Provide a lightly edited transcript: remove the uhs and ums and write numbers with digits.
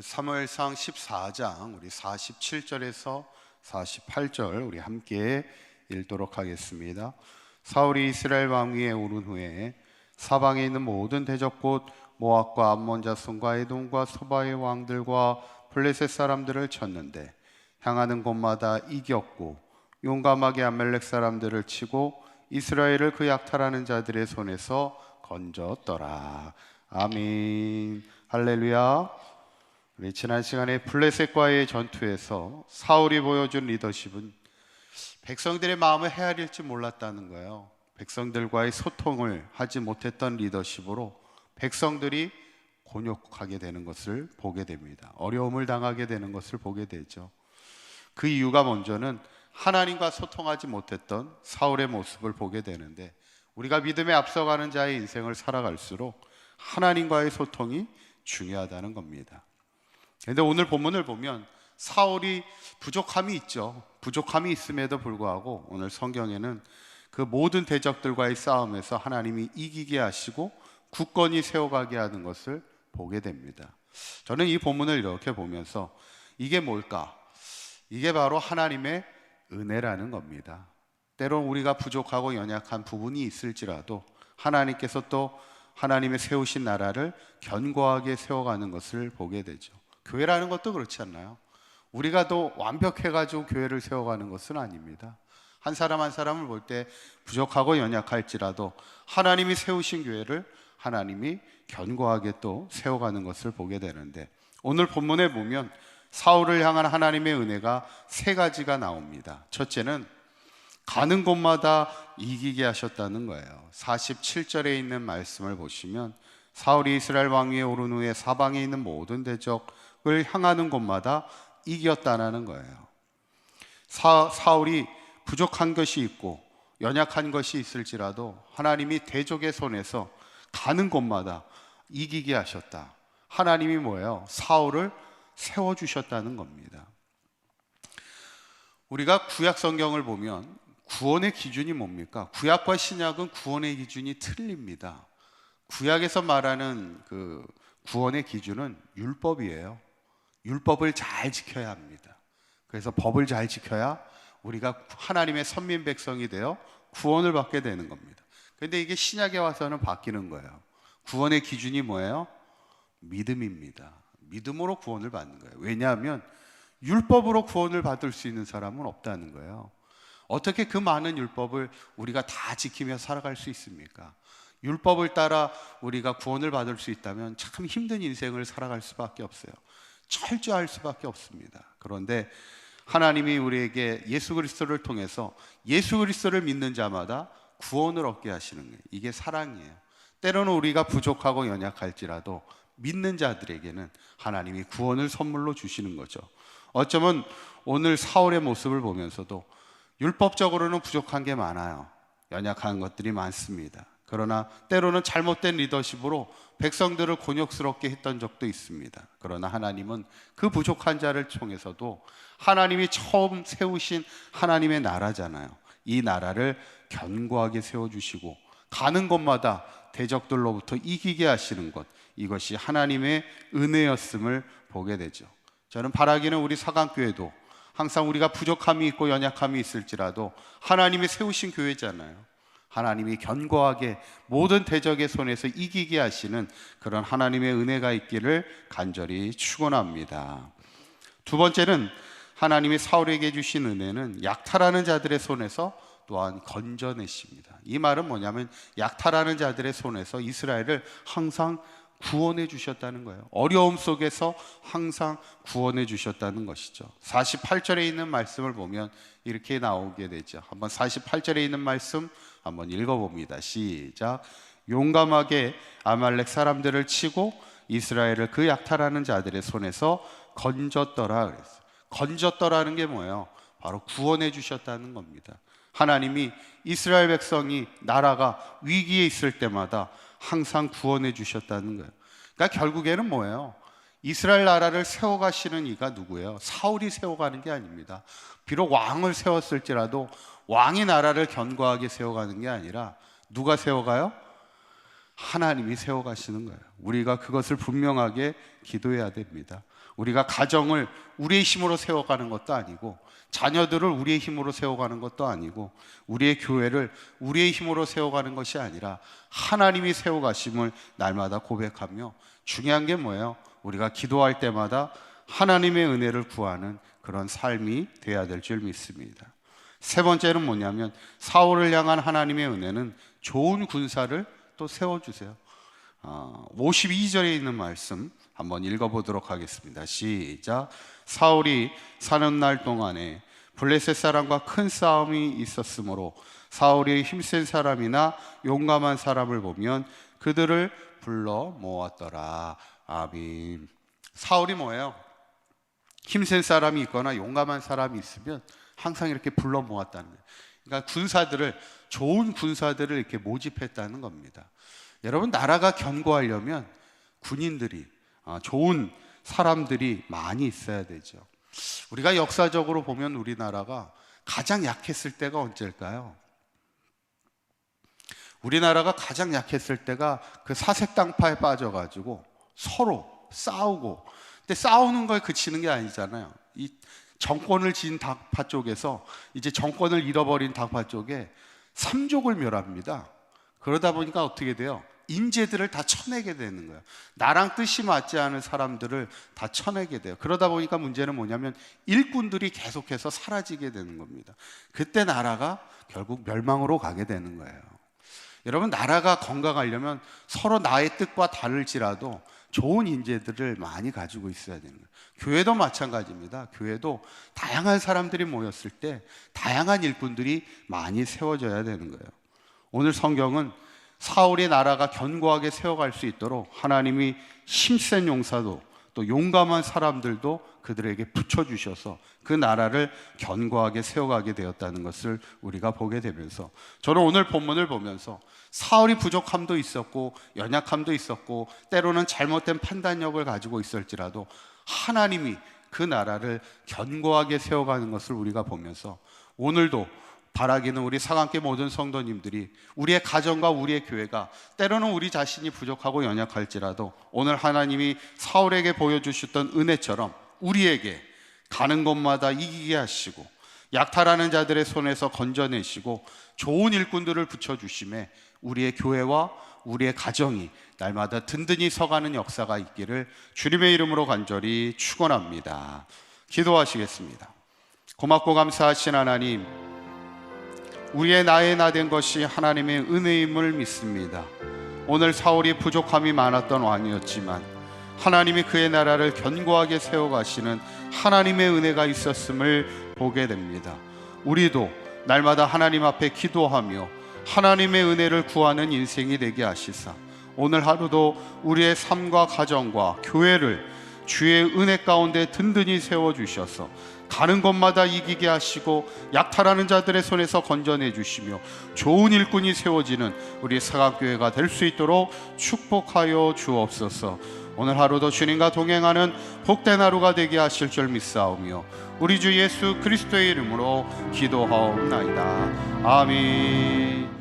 사무엘상 14장 우리 47절에서 48절 우리 함께 읽도록 하겠습니다. 사울이 이스라엘 왕 위에 오른 후에 사방에 있는 모든 대적 곧 모압과 암몬 자손과 에돔과 소바의 왕들과 블레셋 사람들을 쳤는데 향하는 곳마다 이겼고 용감하게 아말렉 사람들을 치고 이스라엘을 그 약탈하는 자들의 손에서 건졌더라. 아멘. 할렐루야. 우리 지난 시간에 블레셋과의 전투에서 사울이 보여준 리더십은 백성들의 마음을 헤아릴지 몰랐다는 거예요. 백성들과의 소통을 하지 못했던 리더십으로 백성들이 곤욕하게 되는 것을 보게 됩니다. 어려움을 당하게 되는 것을 보게 되죠. 그 이유가 먼저는 하나님과 소통하지 못했던 사울의 모습을 보게 되는데, 우리가 믿음에 앞서가는 자의 인생을 살아갈수록 하나님과의 소통이 중요하다는 겁니다. 그런데 오늘 본문을 보면 사울이 부족함이 있죠. 부족함이 있음에도 불구하고 오늘 성경에는 그 모든 대적들과의 싸움에서 하나님이 이기게 하시고 굳건히 세워가게 하는 것을 보게 됩니다. 저는 이 본문을 이렇게 보면서 이게 뭘까? 이게 바로 하나님의 은혜라는 겁니다. 때론 우리가 부족하고 연약한 부분이 있을지라도 하나님께서 또 하나님의 세우신 나라를 견고하게 세워가는 것을 보게 되죠. 교회라는 것도 그렇지 않나요? 우리가 더 완벽해가지고 교회를 세워가는 것은 아닙니다. 한 사람 한 사람을 볼 때 부족하고 연약할지라도 하나님이 세우신 교회를 하나님이 견고하게 또 세워가는 것을 보게 되는데, 오늘 본문에 보면 사울을 향한 하나님의 은혜가 세 가지가 나옵니다. 첫째는 가는 곳마다 이기게 하셨다는 거예요. 47절에 있는 말씀을 보시면 사울이 이스라엘 왕 위에 오른 후에 사방에 있는 모든 대적을 향하는 곳마다 이겼다는 거예요. 사울이 부족한 것이 있고 연약한 것이 있을지라도 하나님이 대적의 손에서 가는 곳마다 이기게 하셨다. 하나님이 뭐예요? 사울을 세워주셨다는 겁니다. 우리가 구약 성경을 보면 구원의 기준이 뭡니까? 구약과 신약은 구원의 기준이 틀립니다. 구약에서 말하는 그 구원의 기준은 율법이에요. 율법을 잘 지켜야 합니다. 그래서 법을 잘 지켜야 우리가 하나님의 선민 백성이 되어 구원을 받게 되는 겁니다. 그런데 이게 신약에 와서는 바뀌는 거예요. 구원의 기준이 뭐예요? 믿음입니다. 믿음으로 구원을 받는 거예요. 왜냐하면 율법으로 구원을 받을 수 있는 사람은 없다는 거예요. 어떻게 그 많은 율법을 우리가 다 지키며 살아갈 수 있습니까? 율법을 따라 우리가 구원을 받을 수 있다면 참 힘든 인생을 살아갈 수밖에 없어요. 철저할 수밖에 없습니다. 그런데 하나님이 우리에게 예수 그리스도를 통해서 예수 그리스도를 믿는 자마다 구원을 얻게 하시는 거예요. 이게 사랑이에요. 때로는 우리가 부족하고 연약할지라도 믿는 자들에게는 하나님이 구원을 선물로 주시는 거죠. 어쩌면 오늘 사울의 모습을 보면서도 율법적으로는 부족한 게 많아요. 연약한 것들이 많습니다. 그러나 때로는 잘못된 리더십으로 백성들을 곤욕스럽게 했던 적도 있습니다. 그러나 하나님은 그 부족한 자를 통해서도 하나님이 처음 세우신 하나님의 나라잖아요. 이 나라를 견고하게 세워주시고 가는 곳마다 대적들로부터 이기게 하시는 것, 이것이 하나님의 은혜였음을 보게 되죠. 저는 바라기는 우리 사강교회도 항상 우리가 부족함이 있고 연약함이 있을지라도 하나님이 세우신 교회잖아요. 하나님이 견고하게 모든 대적의 손에서 이기게 하시는 그런 하나님의 은혜가 있기를 간절히 축원합니다. 두 번째는 하나님이 사울에게 주신 은혜는 약탈하는 자들의 손에서 또한 건져내십니다. 이 말은 뭐냐면 약탈하는 자들의 손에서 이스라엘을 항상 구원해 주셨다는 거예요. 어려움 속에서 항상 구원해 주셨다는 것이죠. 48절에 있는 말씀을 보면 이렇게 나오게 되죠. 한번 48절에 있는 말씀 한번 읽어봅니다. 시작. 용감하게 아말렉 사람들을 치고 이스라엘을 그 약탈하는 자들의 손에서 건졌더라 그랬어요. 건졌더라는 게 뭐예요? 바로 구원해 주셨다는 겁니다. 하나님이 이스라엘 백성이 나라가 위기에 있을 때마다 항상 구원해 주셨다는 거예요. 그러니까 결국에는 뭐예요? 이스라엘 나라를 세워가시는 이가 누구예요? 사울이 세워가는 게 아닙니다. 비록 왕을 세웠을지라도 왕이 나라를 견고하게 세워가는 게 아니라 누가 세워가요? 하나님이 세워가시는 거예요. 우리가 그것을 분명하게 기도해야 됩니다. 우리가 가정을 우리의 힘으로 세워가는 것도 아니고, 자녀들을 우리의 힘으로 세워가는 것도 아니고, 우리의 교회를 우리의 힘으로 세워가는 것이 아니라 하나님이 세워가심을 날마다 고백하며, 중요한 게 뭐예요? 우리가 기도할 때마다 하나님의 은혜를 구하는 그런 삶이 돼야 될 줄 믿습니다. 세 번째는 뭐냐면, 사울을 향한 하나님의 은혜는 좋은 군사를 또 세워주세요. 52절에 있는 말씀 한번 읽어보도록 하겠습니다. 시작. 사울이 사는 날 동안에 블레셋 사람과 큰 싸움이 있었으므로 사울이 힘센 사람이나 용감한 사람을 보면 그들을 불러 모았더라. 아멘. 사울이 뭐예요? 힘센 사람이 있거나 용감한 사람이 있으면 항상 이렇게 불러 모았다는 거예요. 그러니까 군사들을, 좋은 군사들을 이렇게 모집했다는 겁니다. 여러분, 나라가 견고하려면 군인들이, 좋은 사람들이 많이 있어야 되죠. 우리가 역사적으로 보면 우리나라가 가장 약했을 때가 언제일까요? 우리나라가 가장 약했을 때가 그 사색당파에 빠져가지고 서로 싸우고, 근데 싸우는 거에 그치는 게 아니잖아요. 이 정권을 지은 당파 쪽에서 이제 정권을 잃어버린 당파 쪽에 삼족을 멸합니다. 그러다 보니까 어떻게 돼요? 인재들을 다 쳐내게 되는 거예요. 나랑 뜻이 맞지 않은 사람들을 다 쳐내게 돼요. 그러다 보니까 문제는 뭐냐면 일꾼들이 계속해서 사라지게 되는 겁니다. 그때 나라가 결국 멸망으로 가게 되는 거예요. 여러분, 나라가 건강하려면 서로 나의 뜻과 다를지라도 좋은 인재들을 많이 가지고 있어야 되는 거예요. 교회도 마찬가지입니다. 교회도 다양한 사람들이 모였을 때 다양한 일꾼들이 많이 세워져야 되는 거예요. 오늘 성경은 사울의 나라가 견고하게 세워갈 수 있도록 하나님이 힘센 용사도 또 용감한 사람들도 그들에게 붙여주셔서 그 나라를 견고하게 세워가게 되었다는 것을 우리가 보게 되면서, 저는 오늘 본문을 보면서 사울이 부족함도 있었고 연약함도 있었고 때로는 잘못된 판단력을 가지고 있을지라도 하나님이 그 나라를 견고하게 세워가는 것을 우리가 보면서, 오늘도 바라기는 우리 사강교 모든 성도님들이 우리의 가정과 우리의 교회가 때로는 우리 자신이 부족하고 연약할지라도 오늘 하나님이 사울에게 보여주셨던 은혜처럼 우리에게 가는 곳마다 이기게 하시고 약탈하는 자들의 손에서 건져내시고 좋은 일꾼들을 붙여주심에 우리의 교회와 우리의 가정이 날마다 든든히 서가는 역사가 있기를 주님의 이름으로 간절히 축원합니다. 기도하시겠습니다. 고맙고 감사하신 하나님, 우리의 나의 나 된 것이 하나님의 은혜임을 믿습니다. 오늘 사울이 부족함이 많았던 왕이었지만 하나님이 그의 나라를 견고하게 세워가시는 하나님의 은혜가 있었음을 보게 됩니다. 우리도 날마다 하나님 앞에 기도하며 하나님의 은혜를 구하는 인생이 되게 하시사 오늘 하루도 우리의 삶과 가정과 교회를 주의 은혜 가운데 든든히 세워주셔서 가는 곳마다 이기게 하시고 약탈하는 자들의 손에서 건져내 주시며 좋은 일꾼이 세워지는 우리 사각교회가 될 수 있도록 축복하여 주옵소서. 오늘 하루도 주님과 동행하는 복된 하루가 되게 하실 줄 믿사오며 우리 주 예수 그리스도의 이름으로 기도하옵나이다. 아멘.